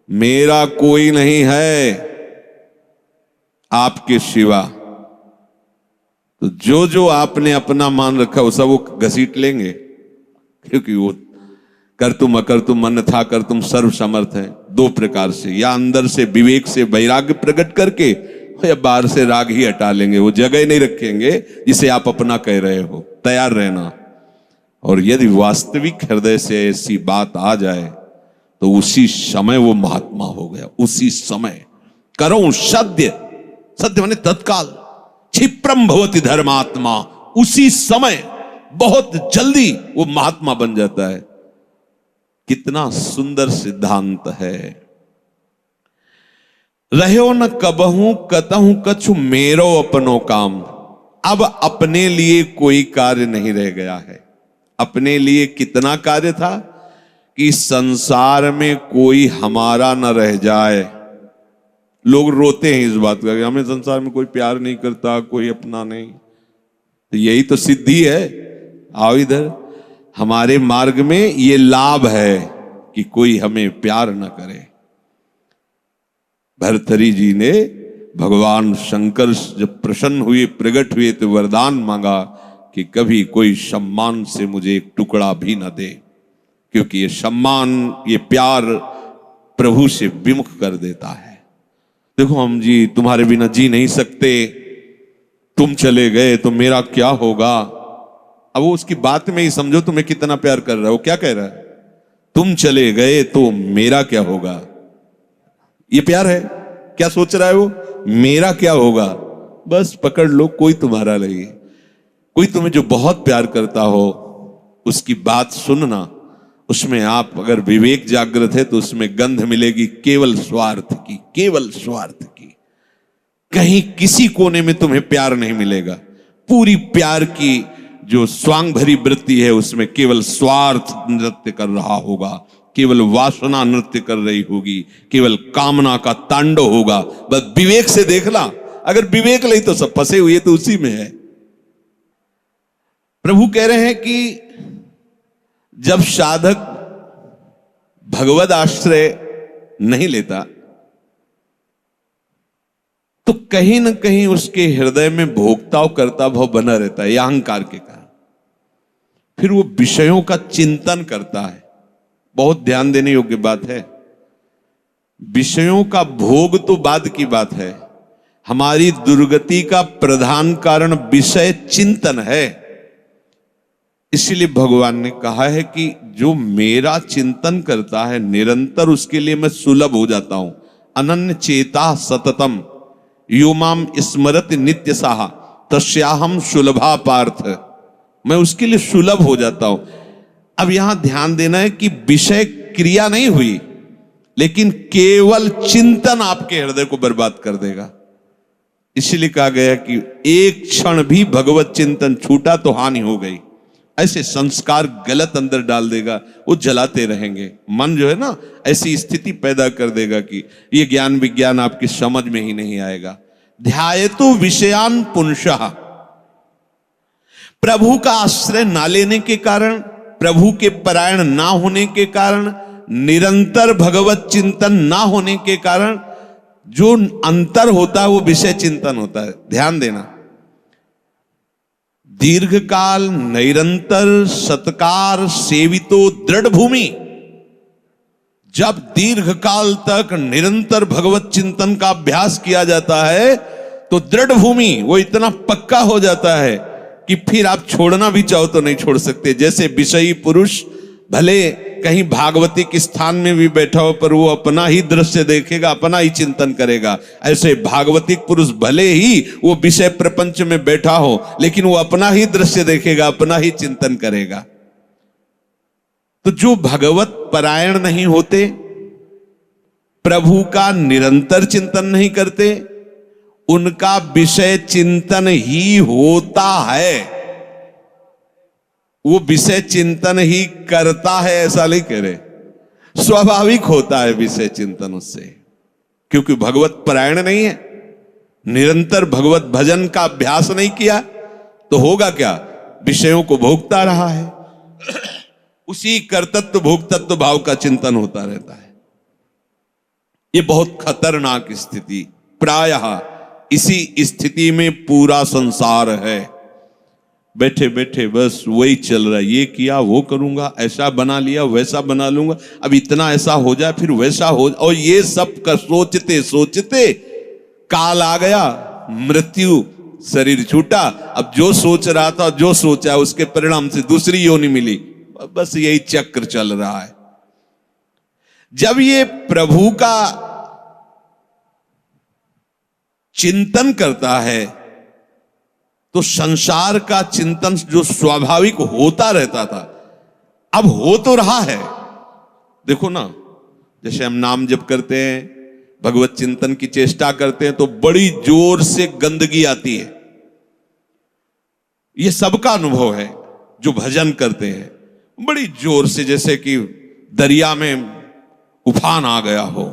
मेरा कोई नहीं है आपके सिवा। तो जो जो आपने अपना मान रखा वो सब वो घसीट लेंगे, क्योंकि वो कर तुम अकर तुम मन था कर तुम सर्व समर्थ है। दो प्रकार से, या अंदर से विवेक से वैराग्य प्रकट करके, या बाहर से राग ही हटा लेंगे। वो जगह नहीं रखेंगे जिसे आप अपना कह रहे हो। तैयार रहना। और यदि वास्तविक हृदय से ऐसी बात आ जाए तो उसी समय वो महात्मा हो गया। उसी समय करो सद्य, सद्य माने तत्काल, क्षिप्रम भवति धर्मात्मा, उसी समय बहुत जल्दी वो महात्मा बन जाता है। कितना सुंदर सिद्धांत है। रहो न कबहू कतहू कछु मेरो अपनो काम। अब अपने लिए कोई कार्य नहीं रह गया है। अपने लिए कितना कार्य था कि संसार में कोई हमारा न रह जाए। लोग रोते हैं इस बात का कि हमें संसार में कोई प्यार नहीं करता, कोई अपना नहीं। तो यही तो सिद्धि है। आओ इधर, हमारे मार्ग में ये लाभ है कि कोई हमें प्यार न करे। भर्तृहरि जी ने भगवान शंकर जब प्रसन्न हुए, प्रकट हुए, तो वरदान मांगा कि कभी कोई सम्मान से मुझे एक टुकड़ा भी न दे, क्योंकि ये सम्मान, ये प्यार प्रभु से विमुख कर देता है। देखो हम जी तुम्हारे बिना जी नहीं सकते, तुम चले गए तो मेरा क्या होगा। अब वो उसकी बात में ही समझो तुम्हें कितना प्यार कर रहा है। वो क्या कह रहा है? तुम चले गए तो मेरा क्या होगा। ये प्यार है। क्या सोच रहा है वो? मेरा क्या होगा। बस पकड़ लो, कोई तुम्हारा नहीं। कोई तुम्हें जो बहुत प्यार करता हो उसकी बात सुनना, उसमें आप अगर विवेक जागृत है तो उसमें गंध मिलेगी केवल स्वार्थ की, केवल स्वार्थ की। कहीं किसी कोने में तुम्हें प्यार नहीं मिलेगा। पूरी प्यार की जो स्वांग भरी वृत्ति है उसमें केवल स्वार्थ नृत्य कर रहा होगा, केवल वासना नृत्य कर रही होगी, केवल कामना का तांडव होगा। बस विवेक से देखना। अगर विवेक नहीं तो सब फंसे हुए तो उसी में है। प्रभु कह रहे हैं कि जब साधक भगवद आश्रय नहीं लेता तो कहीं ना कहीं उसके हृदय में भोक्ता करता भाव बना रहता है, यह अहंकार के कारण। फिर वो विषयों का चिंतन करता है। बहुत ध्यान देने योग्य बात है। विषयों का भोग तो बाद की बात है। हमारी दुर्गति का प्रधान कारण विषय चिंतन है। इसीलिए भगवान ने कहा है कि जो मेरा चिंतन करता है निरंतर, उसके लिए मैं सुलभ हो जाता हूं। अनन्य चेता सततम यो माम स्मरति नित्य साहा तस्याहम सुलभा पार्थ। मैं उसके लिए सुलभ हो जाता हूं। अब यहां ध्यान देना है कि विषय क्रिया नहीं हुई, लेकिन केवल चिंतन आपके हृदय को बर्बाद कर देगा। इसलिए कहा गया कि एक क्षण भी भगवत चिंतन छूटा तो हानि हो गई। ऐसे संस्कार गलत अंदर डाल देगा, वो जलाते रहेंगे। मन जो है ना, ऐसी स्थिति पैदा कर देगा कि ये ज्ञान विज्ञान आपकी समझ में ही नहीं आएगा। ध्यायतु विषयान पुंसः। प्रभु का आश्रय ना लेने के कारण, प्रभु के परायण ना होने के कारण, निरंतर भगवत चिंतन ना होने के कारण जो अंतर होता है वो विषय चिंतन होता है। ध्यान देना। दीर्घकाल निरंतर सत्कार सेवितो दृढ़ भूमि। जब दीर्घकाल तक निरंतर भगवत चिंतन का अभ्यास किया जाता है तो दृढ़ भूमि वो इतना पक्का हो जाता है कि फिर आप छोड़ना भी चाहो तो नहीं छोड़ सकते। जैसे विषयी पुरुष भले कहीं भागवतिक स्थान में भी बैठा हो पर वो अपना ही दृश्य देखेगा, अपना ही चिंतन करेगा। ऐसे भागवतिक पुरुष भले ही वो विषय प्रपंच में बैठा हो लेकिन वो अपना ही दृश्य देखेगा, अपना ही चिंतन करेगा। तो जो भगवत परायण नहीं होते, प्रभु का निरंतर चिंतन नहीं करते, उनका विषय चिंतन ही होता है। वो विषय चिंतन ही करता है ऐसा नहीं कह रहे। स्वाभाविक होता है विषय चिंतन उससे, क्योंकि भगवत परायण नहीं है, निरंतर भगवत भजन का अभ्यास नहीं किया तो होगा क्या? विषयों को भोगता रहा है। उसी कर्तृत्व भोक्तत्व भाव का चिंतन होता रहता है। ये बहुत खतरनाक स्थिति, प्रायः इसी स्थिति में पूरा संसार है। बैठे बैठे बस वही चल रहा है, ये किया वो करूंगा, ऐसा बना लिया वैसा बना लूंगा, अब इतना ऐसा हो जाए फिर वैसा हो, और ये सब का सोचते सोचते काल आ गया, मृत्यु, शरीर छूटा। अब जो सोच रहा था, जो सोचा उसके परिणाम से दूसरी योनि मिली, बस यही चक्र चल रहा है। जब ये प्रभु का चिंतन करता है तो संसार का चिंतन जो स्वाभाविक होता रहता था अब हो तो रहा है। देखो ना, जैसे हम नाम जप करते हैं, भगवत चिंतन की चेष्टा करते हैं तो बड़ी जोर से गंदगी आती है। ये सबका अनुभव है। जो भजन करते हैं बड़ी जोर से, जैसे कि दरिया में उफान आ गया हो,